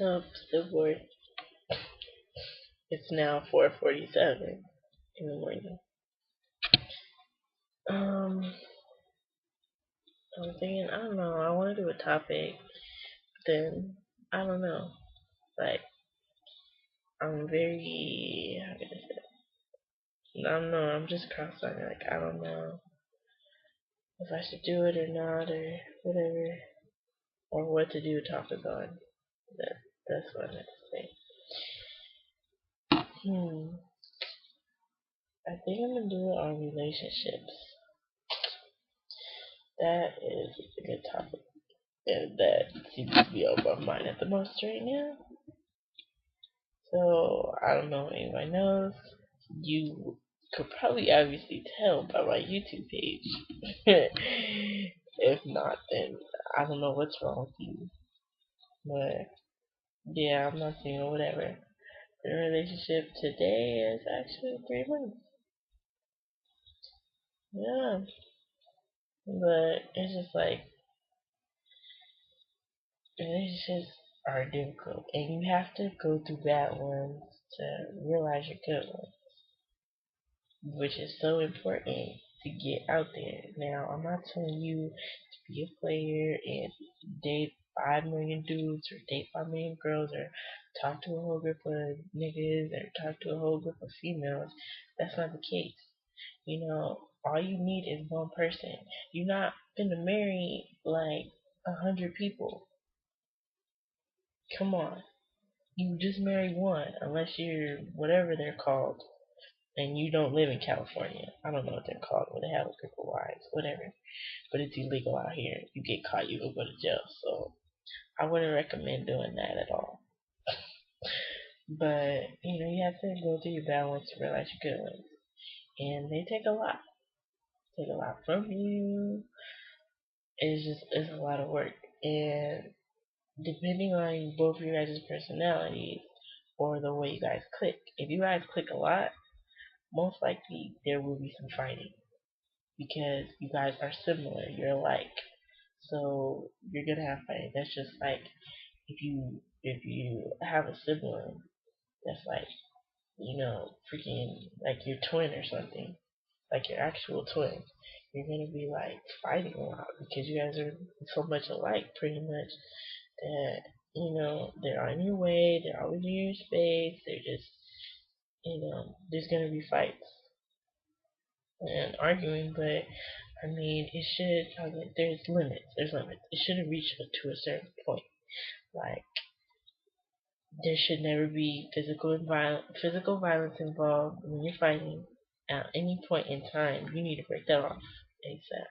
Oh, still bored. It's now 4:47 in the morning. Um, I'm thinking, I don't know, I want to do a topic, then, I don't know. Like, I'm very, how can I say it? I don't know, I'm just cross-eyed. Like, I don't know if I should do it or not, or whatever, or what to do topic on. That, that's what I have to say. Hmm, I think I'm gonna do it on relationships. That is a good topic. And that seems to be on my mind at the most right now. So I don't know if anybody knows. You could probably obviously tell by my YouTube page. If not, then I don't know what's wrong with you. But yeah, I'm not single, whatever. The relationship today is actually 3 months. Yeah. But it's just like relationships are difficult and you have to go through bad ones to realize your good ones, which is so important to get out there. Now, I'm not telling you to be a player and date 5 million dudes or date 5 million girls or talk to a whole group of niggas or talk to a whole group of females. That's not the case. All you need is one person. You're not gonna marry like 100 people. Come on. You just marry one, unless you're whatever they're called and you don't live in California. I don't know what they're called, where they have a group of wives, whatever. But it's illegal out here. If you get caught, you will go to jail. So I wouldn't recommend doing that at all. But you have to go through your bad ones to realize your good ones, and they take a lot. Take a lot from you. It's a lot of work, and depending on both your guys' personalities or the way you guys click. If you guys click a lot, most likely there will be some fighting because you guys are similar. You're alike. So you're gonna have fighting. That's just like if you have a sibling that's like, freaking like your twin or something, like your actual twin, you're gonna be like fighting a lot because you guys are so much alike pretty much that, they're on your way, they're always in your space, they're just, there's gonna be fights and arguing, but I mean, it should. I mean, there's limits. There's limits. It shouldn't reach to a certain point. Like there should never be physical violence involved when you're fighting. At any point in time, you need to break that off ASAP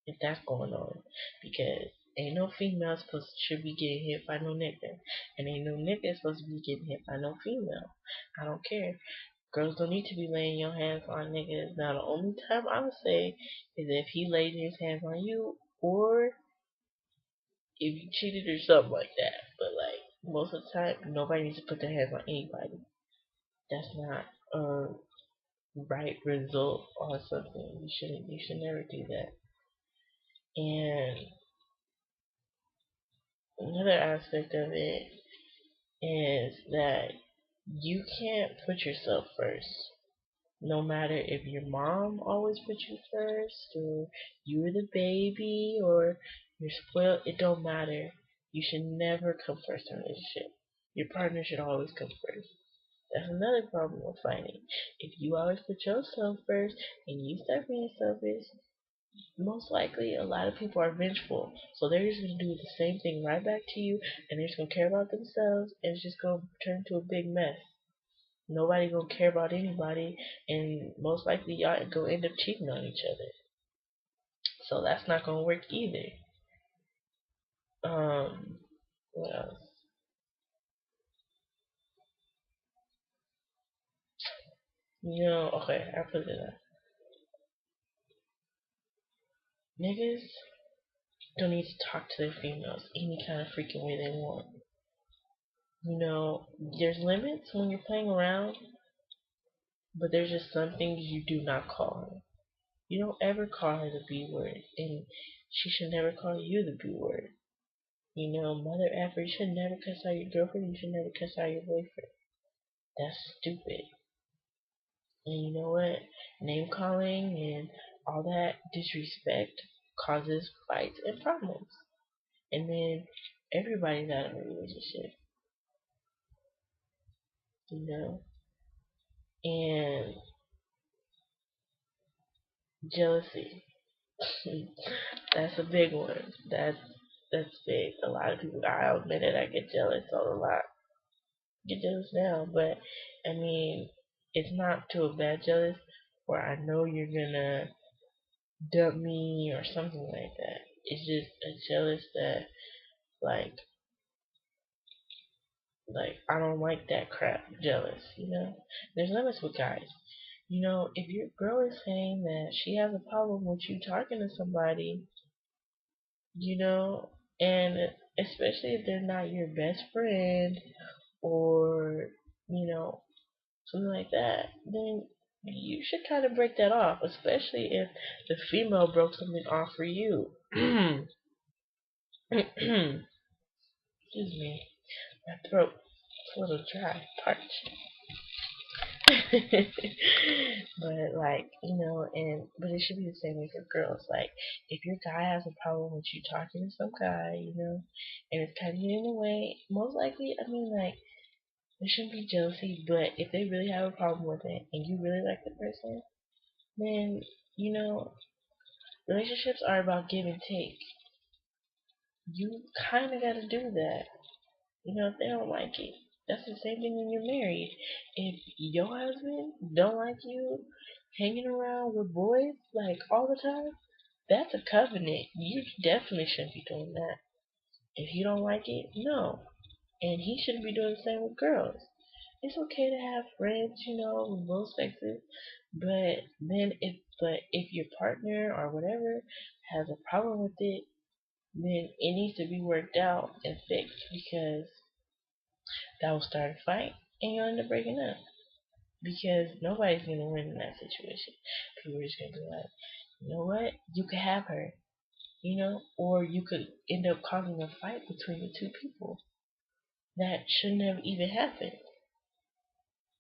if that's going on, because ain't no female supposed should be getting hit by no nigga, and ain't no nigga supposed to be getting hit by no female. I don't care. Girls don't need to be laying your hands on niggas. Now the only time I would say is if he laid his hands on you or if you cheated or something like that. But like most of the time nobody needs to put their hands on anybody. That's not a right result on something. You should never do that. And another aspect of it is that you can't put yourself first. No matter if your mom always put you first, or you were the baby, or you're spoiled, it don't matter. You should never come first in a relationship. Your partner should always come first. That's another problem with fighting. If you always put yourself first and you start being selfish, most likely a lot of people are vengeful. So they're just gonna do the same thing right back to you, and they're just gonna care about themselves, and it's just gonna turn into a big mess. Nobody gonna care about anybody, and most likely y'all gonna end up cheating on each other. So that's not gonna work either. What else? Okay, I put it up. Niggas don't need to talk to their females any kind of freaking way they want. There's limits when you're playing around, but there's just some things you do not call her. You don't ever call her the B word, and she should never call you the B word. Mother effer, you should never cuss out your girlfriend, you should never cuss out your boyfriend. That's stupid. And you know what? Name calling and all that disrespect causes fights and problems. And then everybody's out of a relationship, you know? And jealousy. That's a big one. That's big. A lot of people, I admit it, I get jealous a lot. Get jealous now, but I mean, it's not to a bad jealous where I know you're gonna dump me or something like that. It's just a jealous that like I don't like that crap jealous. There's limits with guys. If your girl is saying that she has a problem with you talking to somebody, you know, and especially if they're not your best friend or, you know, something like that, then you should kind of break that off, especially if the female broke something off for you. Excuse me, my throat is a little dry, parched. But but it should be the same way for girls. Like, if your guy has a problem with you talking to some guy, and it's kind of getting in the way, most likely, I mean, like, there shouldn't be jealousy. But if they really have a problem with it, and you really like the person, then you know, relationships are about give and take. You kind of got to do that. If they don't like it, that's the same thing when you're married. If your husband don't like you hanging around with boys like all the time, that's a covenant. You definitely shouldn't be doing that. If you don't like it, no. And he shouldn't be doing the same with girls. It's okay to have friends, with both sexes, but if your partner or whatever has a problem with it, then it needs to be worked out and fixed because that will start a fight and you'll end up breaking up. Because nobody's gonna win in that situation. People are just gonna be like, you know what? You could have her, or you could end up causing a fight between the two people that shouldn't have even happened,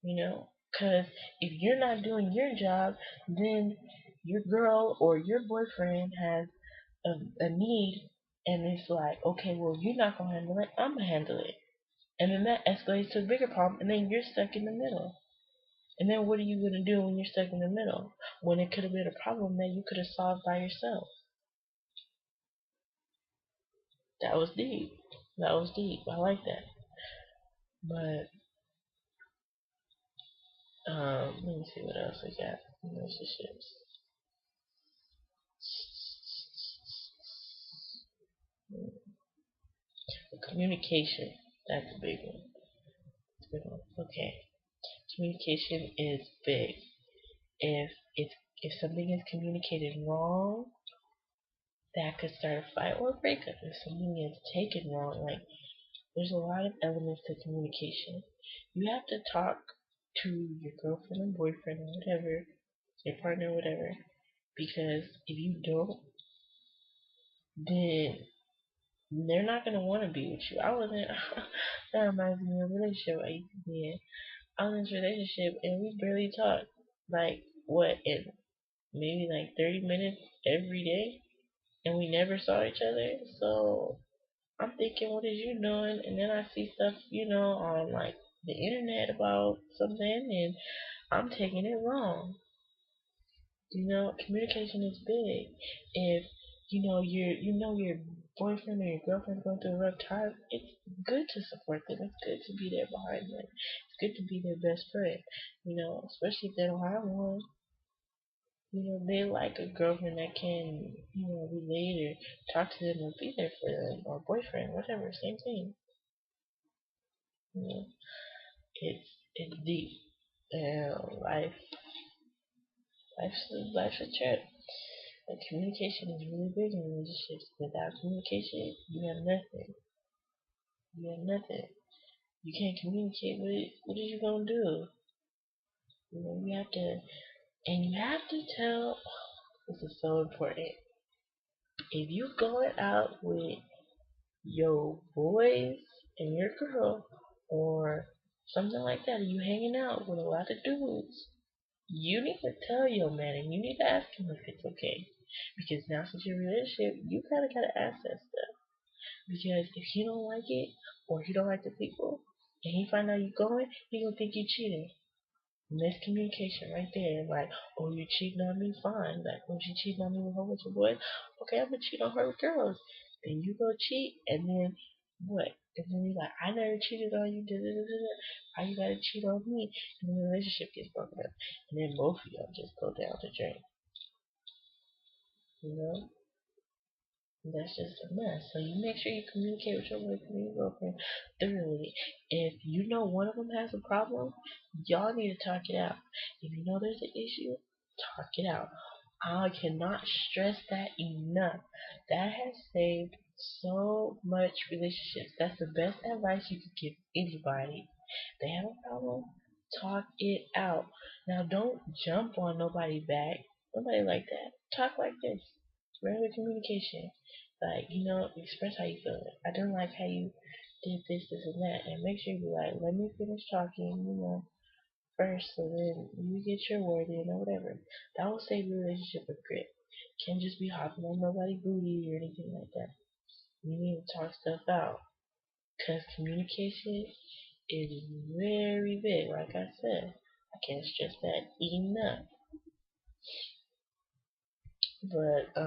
Because if you're not doing your job, then your girl or your boyfriend has a need, and it's like, okay, well, you're not gonna handle it, I'm gonna handle it. And then that escalates to a bigger problem, and then you're stuck in the middle. And then what are you going to do when you're stuck in the middle? When it could have been a problem that you could have solved by yourself. That was deep. That was deep. I like that. But, let me see what else we got in relationships. Communication. That's a big one. That's a big one. Okay. Communication is big. If it's if something is communicated wrong, that could start a fight or a breakup. If something is taken wrong, like there's a lot of elements to communication. You have to talk to your girlfriend or boyfriend or whatever, your partner or whatever, because if you don't, then they're not gonna want to be with you. I wasn't. That reminds me of a relationship I used to be in. I was in this relationship and we barely talked. Like what? In maybe like 30 minutes every day, and we never saw each other. So I'm thinking, what is you doing? And then I see stuff, on like the internet about something, and I'm taking it wrong. Communication is big. If your boyfriend or your girlfriend going through a rough time, it's good to support them. It's good to be there behind them. It's good to be their best friend. Especially if they don't have one. They like a girlfriend that can, relate or talk to them or be there for them, or boyfriend, whatever, same thing. You know, it's deep. And life's a trip. And communication is really big in relationships. Without communication, you have nothing. You have nothing. You can't communicate. What are you gonna do? You have to, and you have to tell. This is so important. If you going out with your boys and your girl, or something like that, you hanging out with a lot of dudes, you need to tell your man and you need to ask him if it's okay. Because now since you're in a relationship, you kinda gotta ask that stuff. Because if he don't like it, or he don't like the people, and he find out you going, he gonna think you cheating. Miscommunication right there. Like, oh, you cheating on me? Fine. Like, oh, she cheating on me with a whole bunch of boys? Okay, I'm gonna cheat on her with girls. Then you go cheat, and then what? And then you're like, I never cheated on you. Da, da, da, da. Why you gotta cheat on me? And then the relationship gets broken up. And then both of y'all just go down the drain. You know? That's just a mess. So you make sure you communicate with your boyfriend and your girlfriend thoroughly. If you know one of them has a problem, y'all need to talk it out. If you know there's an issue, talk it out. I cannot stress that enough. That has saved so much relationships. That's the best advice you could give anybody. They have a problem, talk it out. Now don't jump on nobody back. Nobody like that. Talk like this. Regular communication. Like, express how you feel. I didn't like how you did this, this, and that. And make sure you be like, let me finish talking, first, so then you get your word in or whatever. That will save your relationship with grit. Can't just be hopping on nobody's booty or anything like that. You need to talk stuff out. Because communication is very big, like I said. I can't stress that enough. But,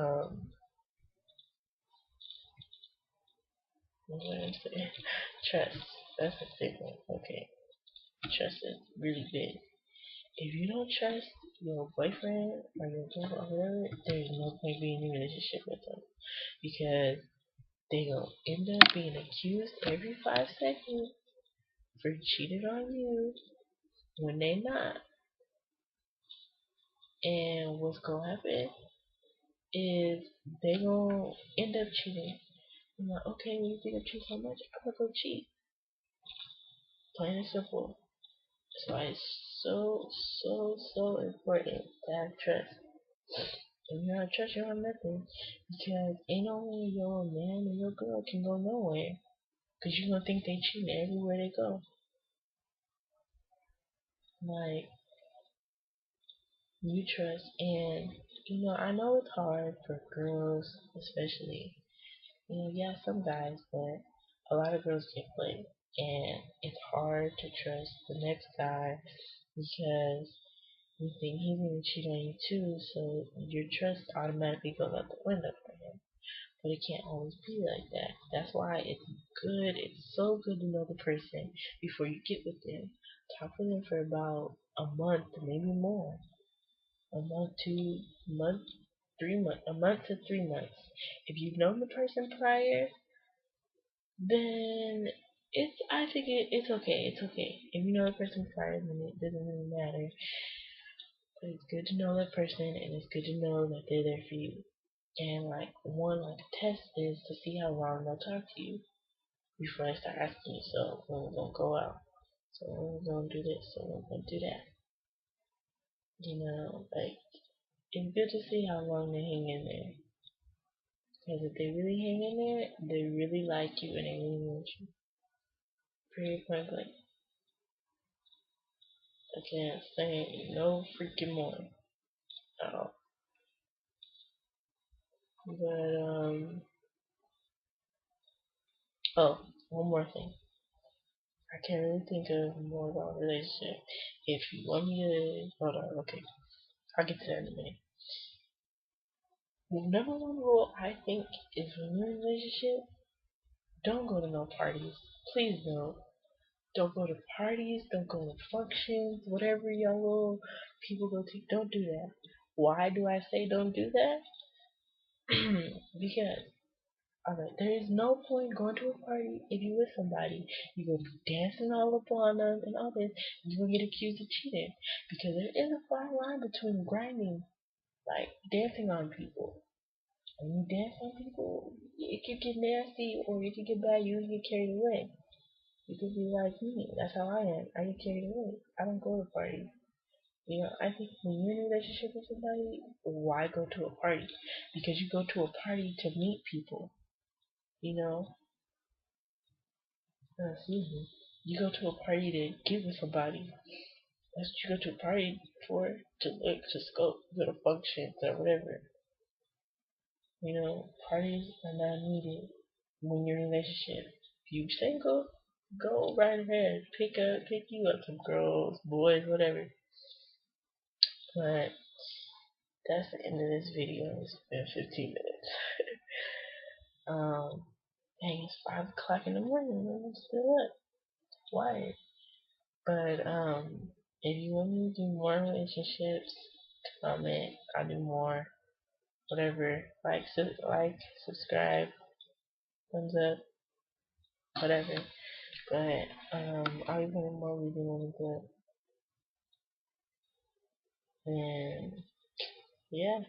what was I say? Trust. That's a big one. Okay. Trust is really big. If you don't trust your boyfriend or your girl or whatever, there's no point being in a relationship with them. Because they gonna end up being accused every 5 seconds for cheating on you when they not. And what's gonna happen is they gonna end up cheating. I'm like, okay, when you think I cheat so much, I'm gonna go cheat. Plain and simple. That's why it's so, so, so important to have trust. If you don't have trust, you don't have nothing. Because ain't no way your man or your girl can go nowhere. Because you're gonna think they cheating everywhere they go. Like, you trust. And, I know it's hard for girls, especially. Yeah, some guys, but a lot of girls get played. And it's hard to trust the next guy because you think he's gonna cheat on you too, so your trust automatically goes out the window for him. But it can't always be like that. That's why it's so good to know the person before you get with them. Talk with them for about a month, maybe more. A month, 2 months, 3 months, a month to 3 months. If you've known the person prior, then I think it's okay. It's okay. If you know the person prior, then it doesn't really matter. But it's good to know that person, and it's good to know that they're there for you. And like a test is to see how long they'll talk to you before I start asking you. So when we're gonna go out, so when we're gonna do this, so when we're gonna do that. Like it's good to see how long they hang in there. Because if they really hang in there, they really like you and they really want you. Period, point blank. I can't say no freaking more at all. But oh, one more thing. I can't really think of more about relationship. If you want me to hold on, okay, I'll get to that in a minute. The number one rule I think is when you're in a relationship, don't go to no parties. Please don't. Don't go to parties, don't go to functions, whatever y'all little people go to. Don't do that. Why do I say don't do that? Because alright, there is no point going to a party if you with somebody. You're gonna be dancing all up on them and all this, and you're gonna get accused of cheating. Because there is a fine line between grinding, like dancing on people. When you dance on people, it could get nasty or it could get bad. You can get carried away. You could be like me. That's how I am. I get carried away. I don't go to parties. I think when you're in a relationship with somebody, why go to a party? Because you go to a party to meet people. You know, excuse me. You go to a party to get with somebody. That's what you go to a party for. To look, to scope, go to functions or whatever. Parties are not needed when you're in a relationship. If you single, go right ahead. Pick you up some girls, boys, whatever. But that's the end of this video. It's been 15 minutes. um, Dang, it's 5 o'clock in the morning and I'm still up. Why? But if you want me to do more relationships, comment. I'll do more. Whatever. Like, subscribe, thumbs up, whatever. But I'll be putting more Weezy Moment up. And yeah.